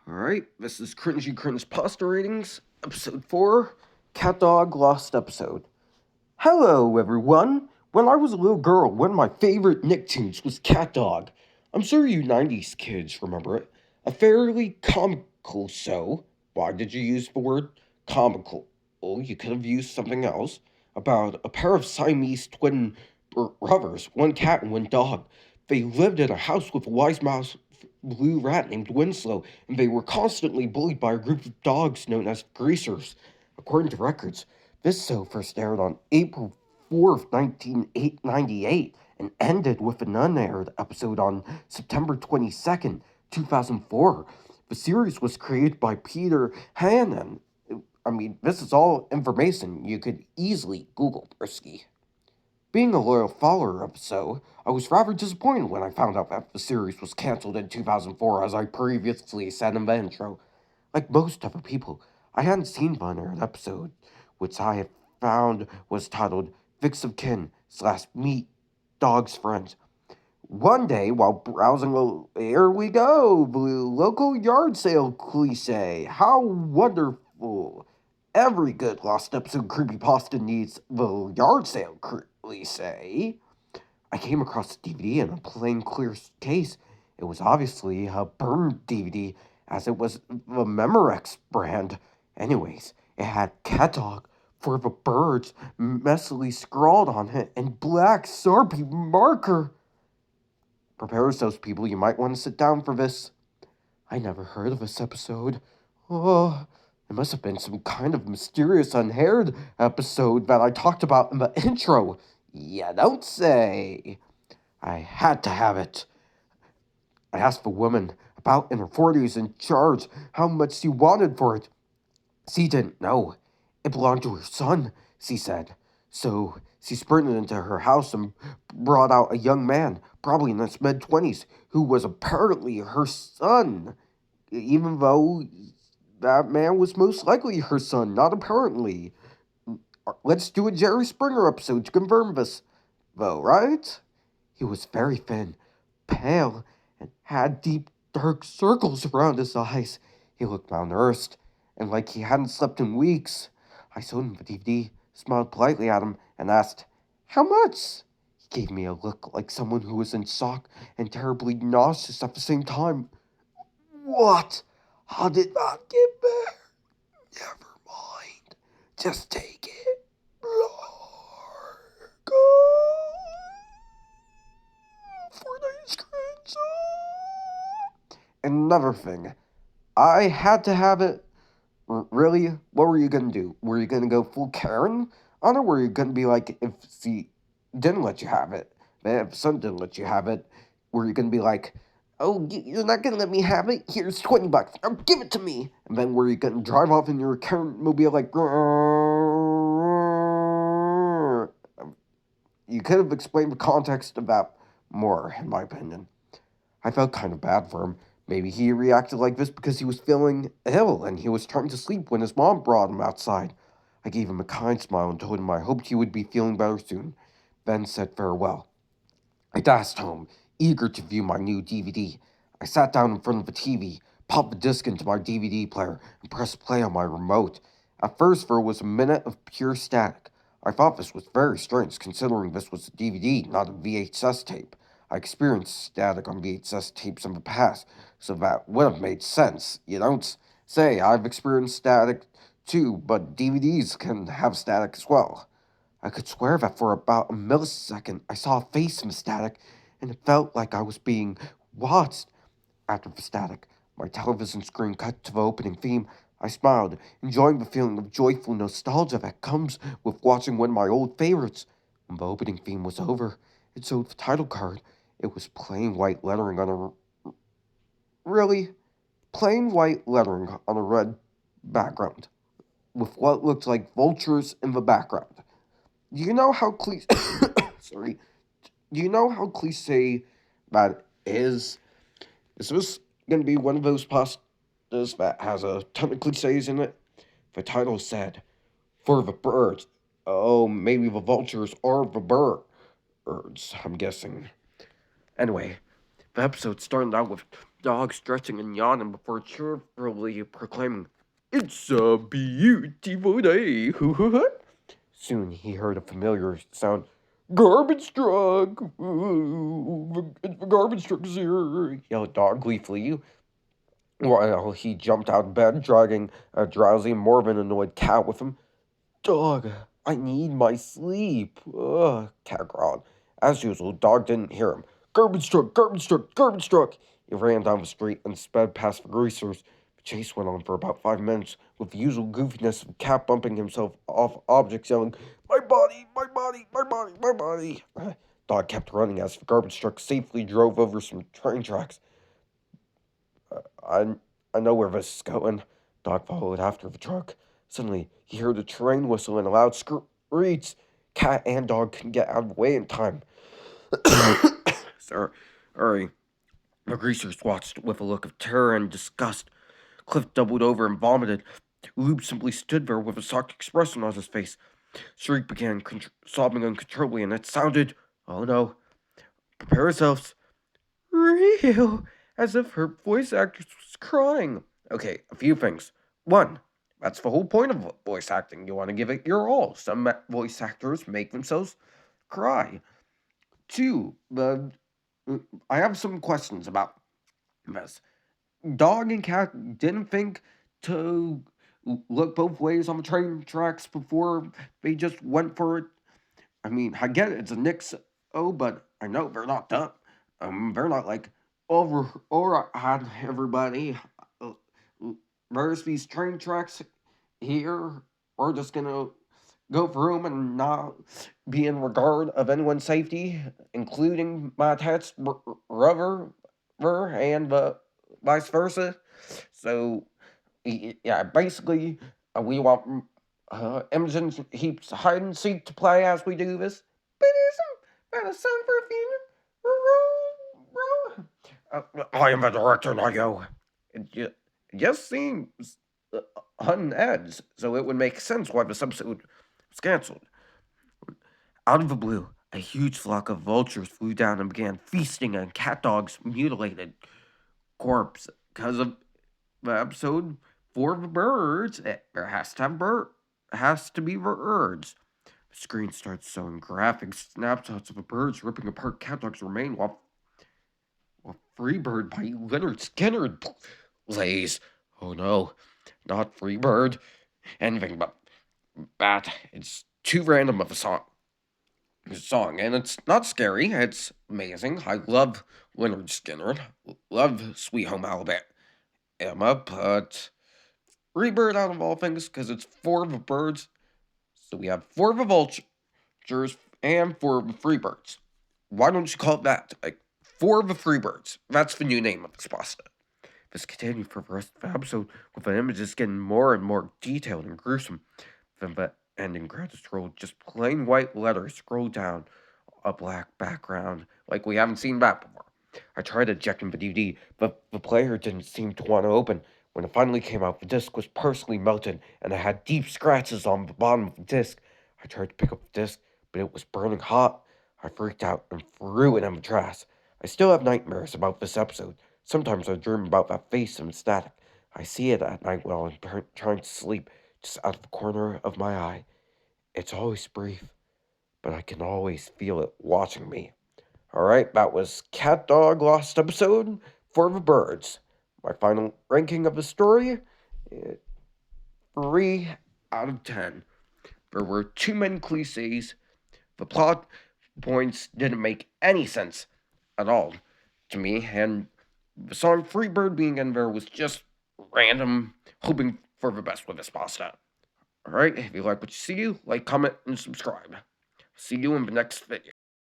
Alright, this is Cringey Cringe Pasta Readings, Episode 4, CatDog Lost Episode. Hello, everyone! When I was a little girl, one of my favorite Nicktoons was CatDog. I'm sure you 90s kids remember it. A fairly comical show. Why did you use the word comical? Well, you could have used something else. About a pair of Siamese twin brothers, one cat and one dog. They lived in a house with a wise mouse blue rat named Winslow, and they were constantly bullied by a group of dogs known as greasers. According to records, this show first aired on April 4th, 1998, and ended with an unaired episode on September 22nd, 2004. The series was created by Peter Hannan. This is all information you could easily Google, Brisky. Being a loyal follower of the show, I was rather disappointed when I found out that the series was cancelled in 2004, as I previously said in the intro. Like most other people, I hadn't seen the unaired episode, which I had found was titled Fix of Kin slash Meet Dog's Friends. One day, while browsing, here we go, the local yard sale cliche. How wonderful. Every good lost episode creepypasta needs the yard sale cliche. I came across the DVD in a plain clear case. It was obviously a burned DVD, as it was the Memorex brand. Anyways, it had CatDog for the birds messily scrawled on it in black Sharpie marker. Prepare yourselves, people. You might want to sit down for this. I never heard of this episode. Oh, it must have been some kind of mysterious unhaired episode that I talked about in the intro. You don't say. I had to have it. I asked the woman, about in her 40s in charge, how much she wanted for it. She didn't know. It belonged to her son, she said. So she sprinted into her house and brought out a young man, probably in his mid-20s, who was apparently her son, even though that man was most likely her son, not apparently. Let's do a Jerry Springer episode to confirm this, though, right? He was very thin, pale, and had deep, dark circles around his eyes. He looked malnourished, and like he hadn't slept in weeks. I showed him the DVD, smiled politely at him, and asked, "How much?" He gave me a look like someone who was in shock and terribly nauseous at the same time. What? I did not get there. Never mind. Just take it. Go for the screenshot. Another thing, I had to have it. Really? What were you gonna do? Were you gonna go full Karen on it? Were you gonna be like, if she didn't let you have it, if son didn't let you have it, were you gonna be like, oh, you're not gonna let me have it? Here's $20. Now give it to me. And then were you gonna drive off in your Karen mobile like, "Grrr"? You could have explained the context of that more, in my opinion. I felt kind of bad for him. Maybe he reacted like this because he was feeling ill and he was trying to sleep when his mom brought him outside. I gave him a kind smile and told him I hoped he would be feeling better soon, then said farewell. I dashed home, eager to view my new DVD. I sat down in front of the TV, popped the disc into my DVD player, and pressed play on my remote. At first, there was a minute of pure static. I thought this was very strange, considering this was a DVD, not a VHS tape. I experienced static on VHS tapes in the past, so that would have made sense. You don't say. I've experienced static too, but DVDs can have static as well. I could swear that for about a millisecond I saw a face in the static, and it felt like I was being watched. After the static, my television screen cut to the opening theme. I smiled, enjoying the feeling of joyful nostalgia that comes with watching one of my old favorites. When the opening theme was over, it showed the title card. It was plain white lettering on a really plain white lettering on a red background, with what looked like vultures in the background. Do you know how sorry? Do you know how cliche that is? Is this gonna be one of those pastas that has a ton of cliches in it? The title said, "For the birds." Oh, maybe the vultures are the birds. I'm guessing. Anyway, the episode started out with dog stretching and yawning before cheerfully proclaiming, "It's a beautiful day." Soon he heard a familiar sound. "Garbage truck! The garbage truck is here!" yelled Dog gleefully, while he jumped out of bed, dragging a drowsy, morbid, annoyed cat with him. "Dog, I need my sleep." Ugh, Cat growled. As usual, Dog didn't hear him. "Garbage truck, garbage truck, garbage truck!" He ran down the street and sped past the greasers. The chase went on for about 5 minutes, with the usual goofiness of Cat bumping himself off objects, yelling, "My body, my body, my body, my body!" Dog kept running as the garbage truck safely drove over some train tracks. I, I know where this is going. Dog followed after the truck. Suddenly, he heard a train whistle and a loud screech. Cat and Dog couldn't get out of the way in time. Sorry. The greasers watched with a look of terror and disgust. Cliff doubled over and vomited. Lube simply stood there with a shocked expression on his face. Shriek began sobbing uncontrollably, and it sounded, oh no, prepare yourselves, real, as if her voice actress was crying. Okay, a few things. One, that's the whole point of voice acting. You want to give it your all. Some voice actors make themselves cry. Two, I have some questions about this. Dog and Cat didn't think to look both ways on the train tracks before they just went for it. I mean, I get it, it's a Nix, but I know they're not dumb. They're not like, all right, everybody. Uh, there's these train tracks here. We're just gonna go through them and not be in regard of anyone's safety, including my attached rubber and vice versa. So, yeah, basically, we want Imogen Heap's hide and seek to play as we do this. But isn't that a sign for a funeral? I am the director, not you. It just seems unedged, so it would make sense why this episode was canceled. Out of the blue, a huge flock of vultures flew down and began feasting on CatDog's mutilated corpse. Because of the episode for the birds, there has to be birds. The screen starts showing graphic snapshots of the birds ripping apart CatDog's remains while Freebird by Leonard Skinner plays. Oh no, not Freebird. Anything but that. It's too random of a song, and it's not scary. It's amazing. I love Leonard Skinner. Love Sweet Home Alabama, but Freebird out of all things because it's four of the birds. So we have four of the vultures and four of the Freebirds. Why don't you call it that? Like four of the Freebirds. That's the new name of this pasta. This continued for the rest of the episode, with the images getting more and more detailed and gruesome. Then the ending credits roll, just plain white letters scroll down a black background, like we haven't seen that before. I tried ejecting the DVD, but the player didn't seem to want to open. When it finally came out, the disc was partially melted, and it had deep scratches on the bottom of the disc. I tried to pick up the disc, but it was burning hot. I freaked out and threw it in the trash. I still have nightmares about this episode. Sometimes I dream about that face in static. I see it at night while I'm trying to sleep, just out of the corner of my eye. It's always brief, but I can always feel it watching me. Alright, that was CatDog Lost Episode for the Birds. My final ranking of the story, 3 out of 10. There were too many cliches. The plot points didn't make any sense at all to me, and the song Freebird being in there was just random, hoping for the best with this pasta. Alright, if you like what you see, like, comment, and subscribe. See you in the next video.